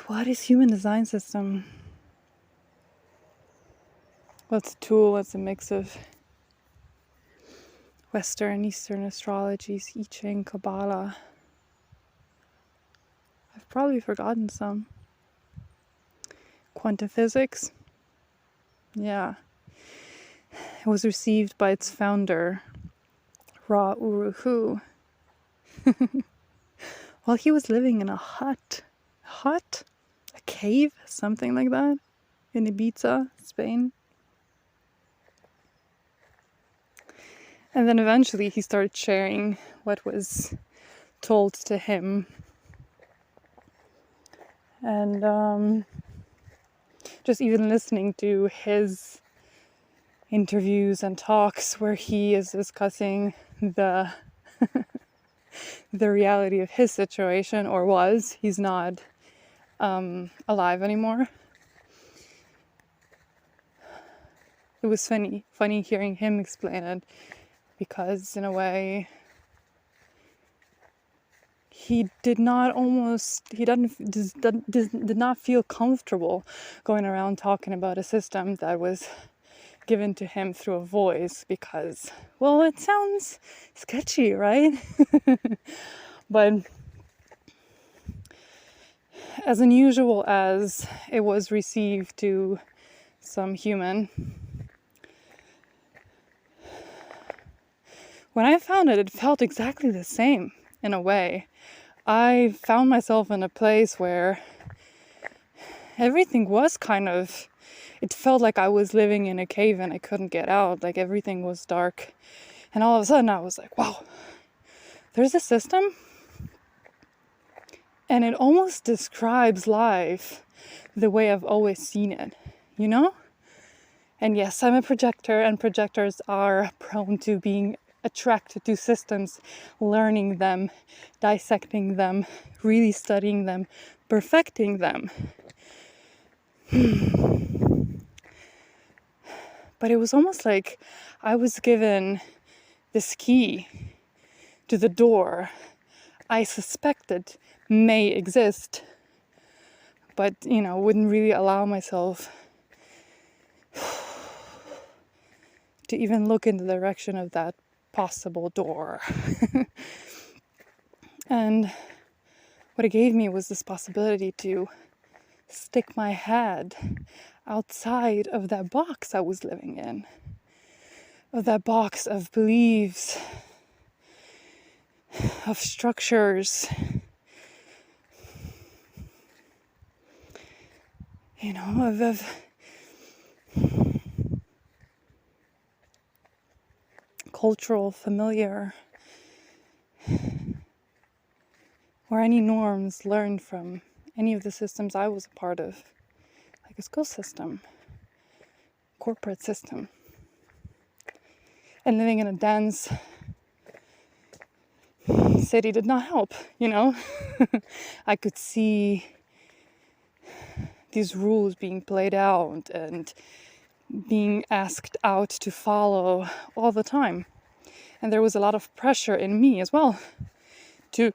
what is human design system? Well, it's a tool. It's a mix of Western, Eastern astrologies, I Ching, Kabbalah. I've probably forgotten some. Quantum physics. Yeah. It was received by its founder, Ra Uru Hu, while he was living in a hut, a cave, something like that, in Ibiza, Spain. And then eventually he started sharing what was told to him. And just even listening to his interviews and talks where he is discussing the the reality of his situation, or was. He's not alive anymore. It was funny hearing him explain it, because in a way he did not feel comfortable going around talking about a system that was given to him through a voice, because, well, it sounds sketchy, right? But as unusual as it was received to some human, when I found it, it felt exactly the same in a way. I found myself in a place where everything was it felt like I was living in a cave and I couldn't get out. Like everything was dark. And all of a sudden I was like, wow, there's a system. And it almost describes life the way I've always seen it, you know? And yes, I'm a projector, and projectors are prone to being attracted to systems, learning them, dissecting them, really studying them, perfecting them. But it was almost like I was given this key to the door I suspected may exist, but, wouldn't really allow myself to even look in the direction of that possible door. And what it gave me was this possibility to stick my head outside of that box I was living in, of that box of beliefs, of structures, of cultural familiar, or any norms learned from any of the systems I was a part of, like a school system, corporate system. And living in a dense city did not help, I could see these rules being played out and being asked out to follow all the time. And there was a lot of pressure in me as well to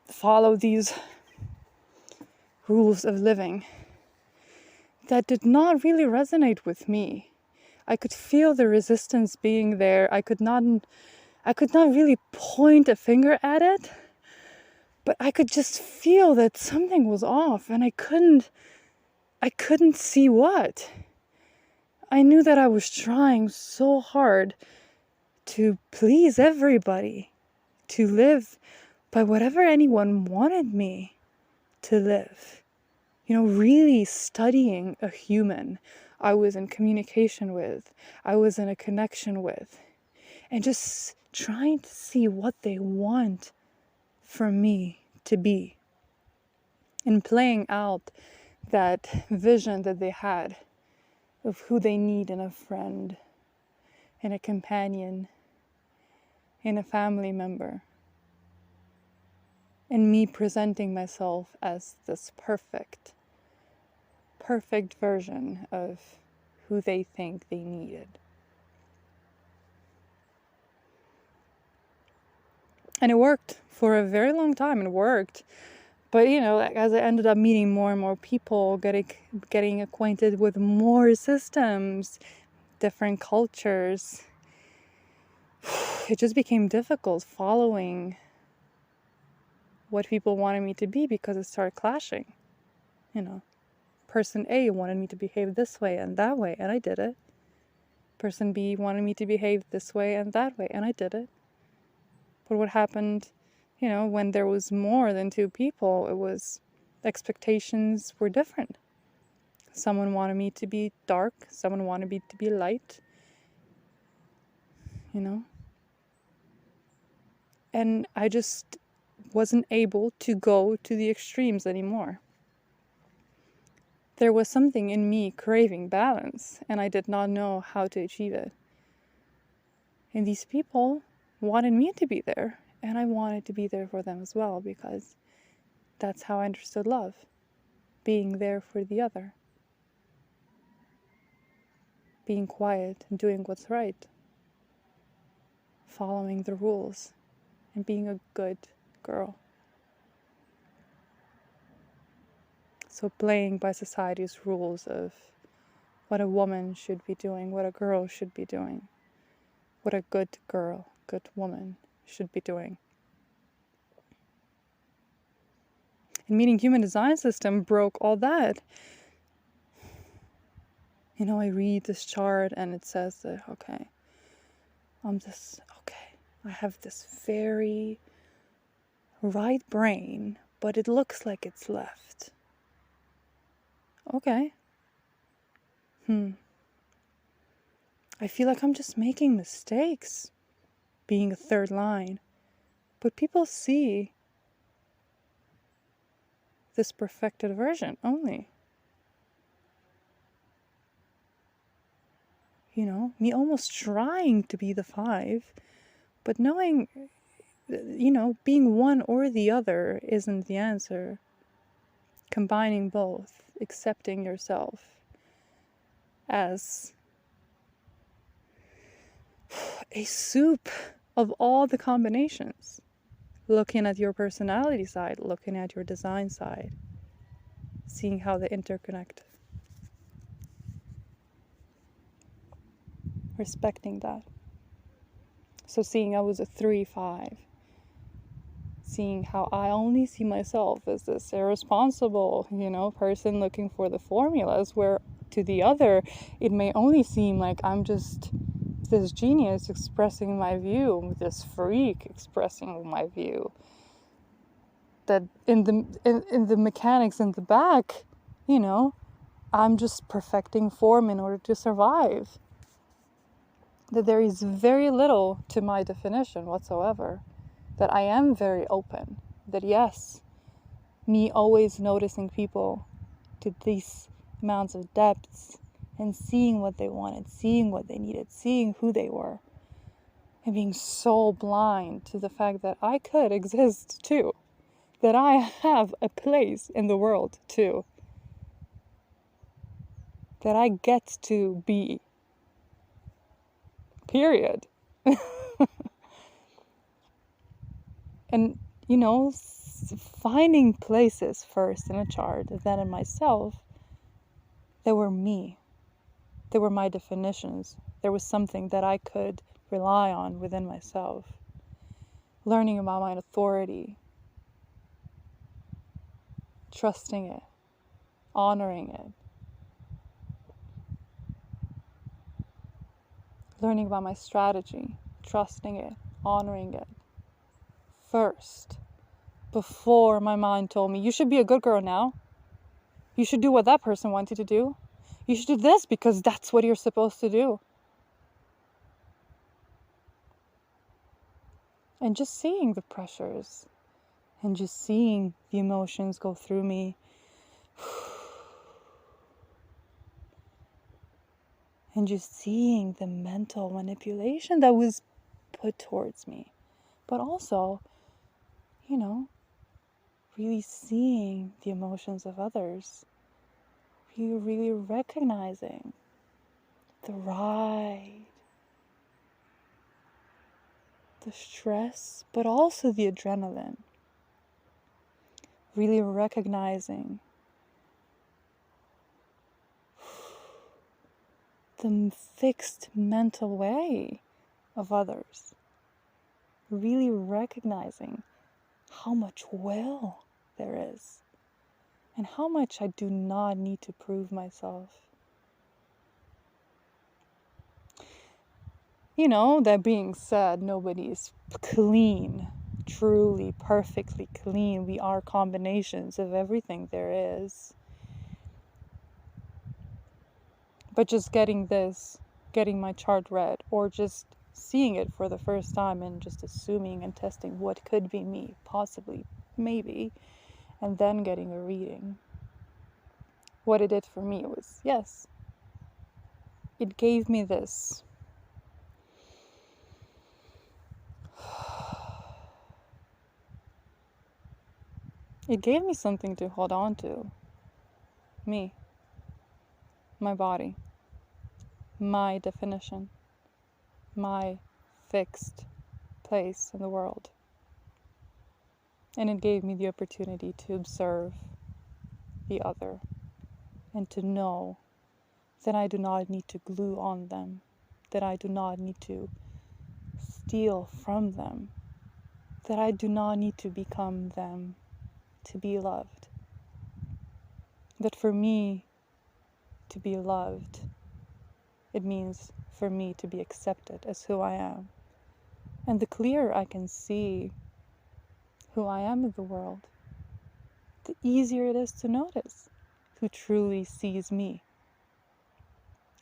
follow these rules of living that did not really resonate with me. I could feel the resistance being there. I could not really point a finger at it, but I could just feel that something was off, and I couldn't see what. I knew that I was trying so hard to please everybody, to live by whatever anyone wanted me to live. Really studying a human I was in communication with, I was in a connection with, and just trying to see what they want from me to be, and playing out that vision that they had of who they need in a friend, in a companion, in a family member. And me presenting myself as this perfect version of who they think they needed. And it worked for a very long time. It worked But like, as I ended up meeting more and more people, getting acquainted with more systems, different cultures, it just became difficult following what people wanted me to be, because it started clashing. Person A wanted me to behave this way and that way, and I did it. Person B wanted me to behave this way and that way, and I did it. But what happened, when there was more than two people, it was expectations were different. Someone wanted me to be dark, someone wanted me to be light, and I just wasn't able to go to the extremes anymore. There was something in me craving balance, and I did not know how to achieve it. And these people wanted me to be there, and I wanted to be there for them as well, because that's how I understood love, being there for the other, being quiet and doing what's right, following the rules, and being a good girl. So playing by society's rules of what a woman should be doing, what a girl should be doing, what a good girl, good woman should be doing. And meeting Human Design System broke all that. I read this chart and it says that, I have this very right brain, but it looks like it's left. Okay. I feel like I'm just making mistakes being a third line. But people see this perfected version only. Me almost trying to be the 5, but knowing, being one or the other isn't the answer. Combining both, accepting yourself as a soup of all the combinations. Looking at your personality side, looking at your design side, seeing how they interconnect. Respecting that. So seeing I was a 3-5, seeing how I only see myself as this irresponsible, person looking for the formulas, where to the other, it may only seem like I'm just this genius expressing my view, this freak expressing my view. That in the mechanics in the back, I'm just perfecting form in order to survive. That there is very little to my definition whatsoever. That I am very open. That yes, me always noticing people to these amounts of depths and seeing what they wanted, seeing what they needed, seeing who they were, and being so blind to the fact that I could exist too. That I have a place in the world too. That I get to be. Period. And, finding places first in a chart, then in myself, they were me. They were my definitions. There was something that I could rely on within myself. Learning about my authority. Trusting it. Honoring it. Learning about my strategy. Trusting it. Honoring it. First. Before my mind told me, you should be a good girl now. You should do what that person wanted to do. You should do this because that's what you're supposed to do. And just seeing the pressures and just seeing the emotions go through me. And just seeing the mental manipulation that was put towards me. But also, really seeing the emotions of others. Really recognizing the ride, the stress, but also the adrenaline. really recognizing the fixed mental way of others, really recognizing how much will there is and how much I do not need to prove myself. That being said, nobody is clean, truly, perfectly clean. We are combinations of everything there is. But just getting my chart read, or just seeing it for the first time and just assuming and testing what could be me, possibly, maybe, and then getting a reading. What it did for me was, yes, it gave me this. It gave me something to hold on to. Me. My body. My definition. My fixed place in the world. And it gave me the opportunity to observe the other and to know that I do not need to glue on them, that I do not need to steal from them, that I do not need to become them to be loved. That for me to be loved, it means for me to be accepted as who I am. And the clearer I can see who I am in the world, the easier it is to notice who truly sees me.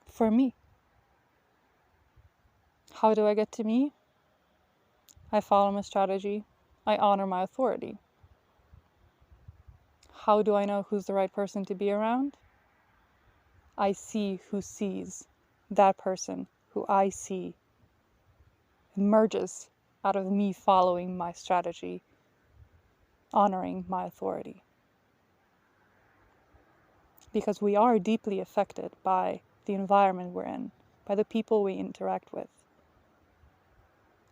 For me. How do I get to me? I follow my strategy. I honor my authority. How do I know who's the right person to be around? I see who sees that person who I see emerges out of me following my strategy, honoring my authority. Because we are deeply affected by the environment we're in, by the people we interact with.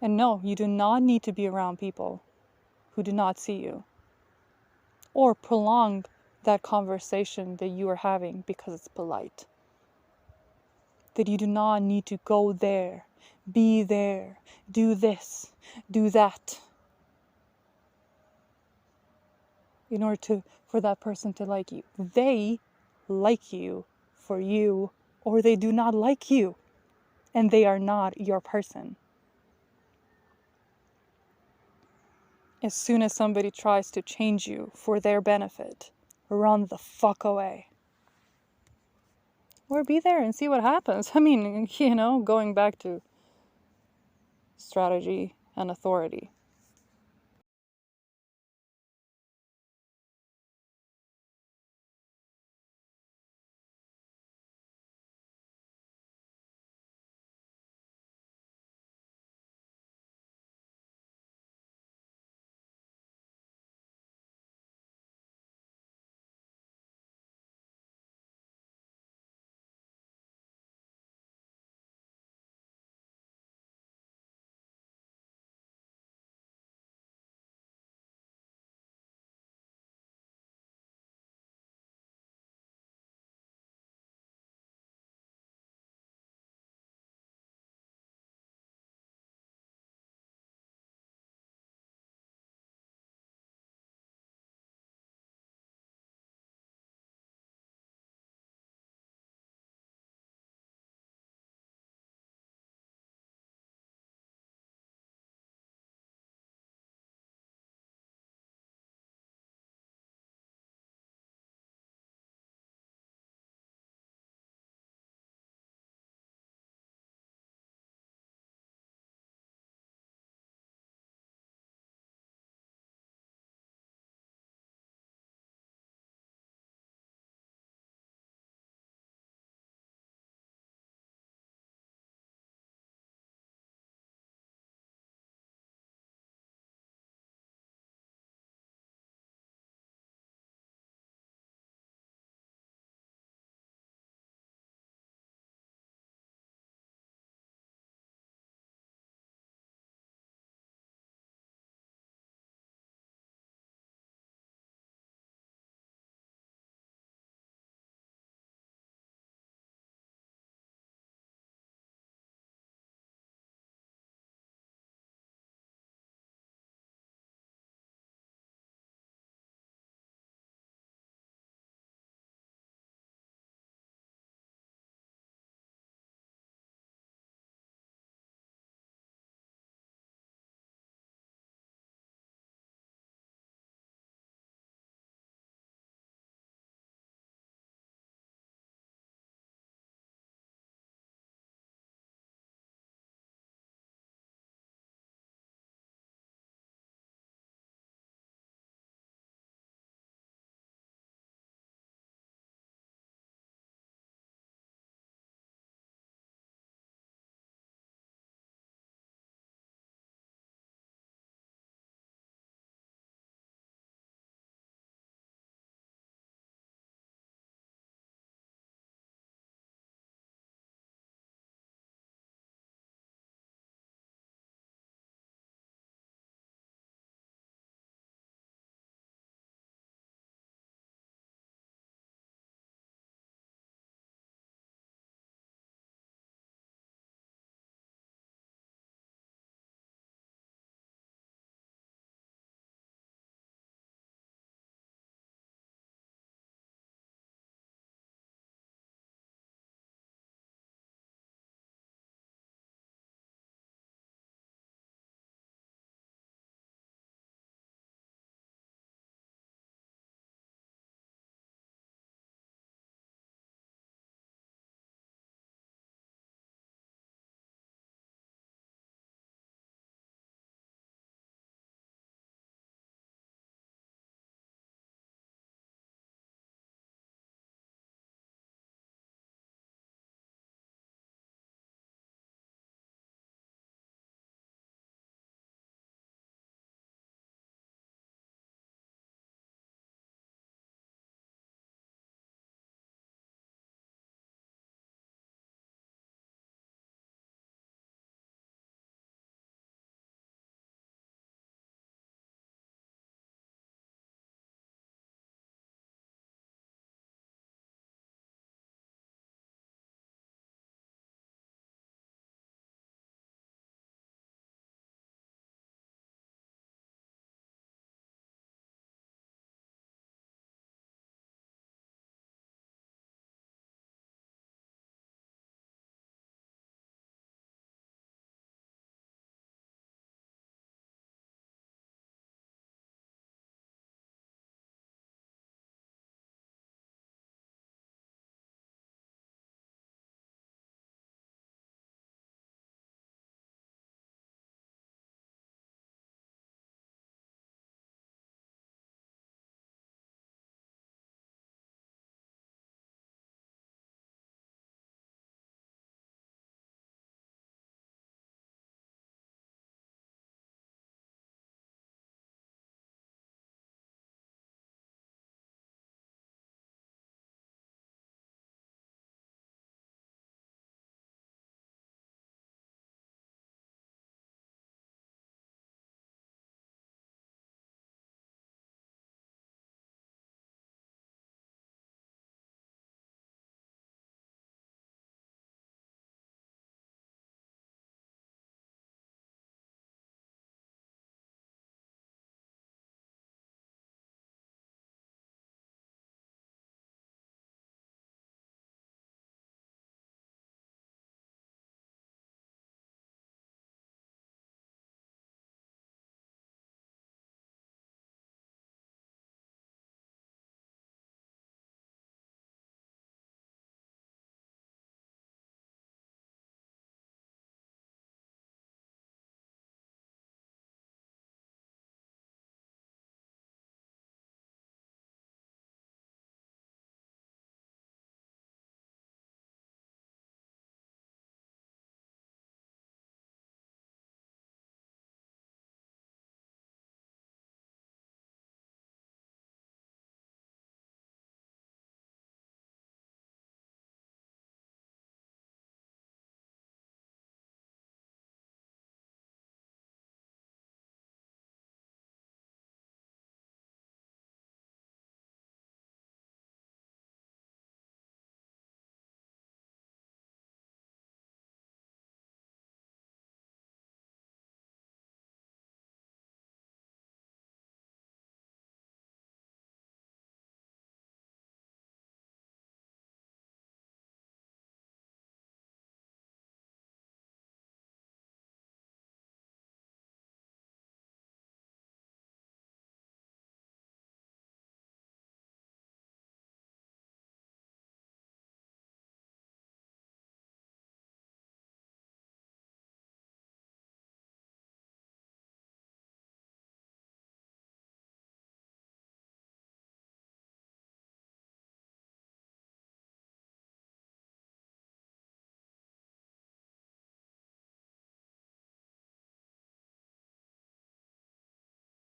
And no, you do not need to be around people who do not see you, or prolong that conversation that you are having because it's polite. That you do not need to go there, be there, do this, do that, in order for that person to like you. They like you for you, or they do not like you, and they are not your person. As soon as somebody tries to change you for their benefit, run the fuck away. Or be there and see what happens. I mean, going back to strategy and authority.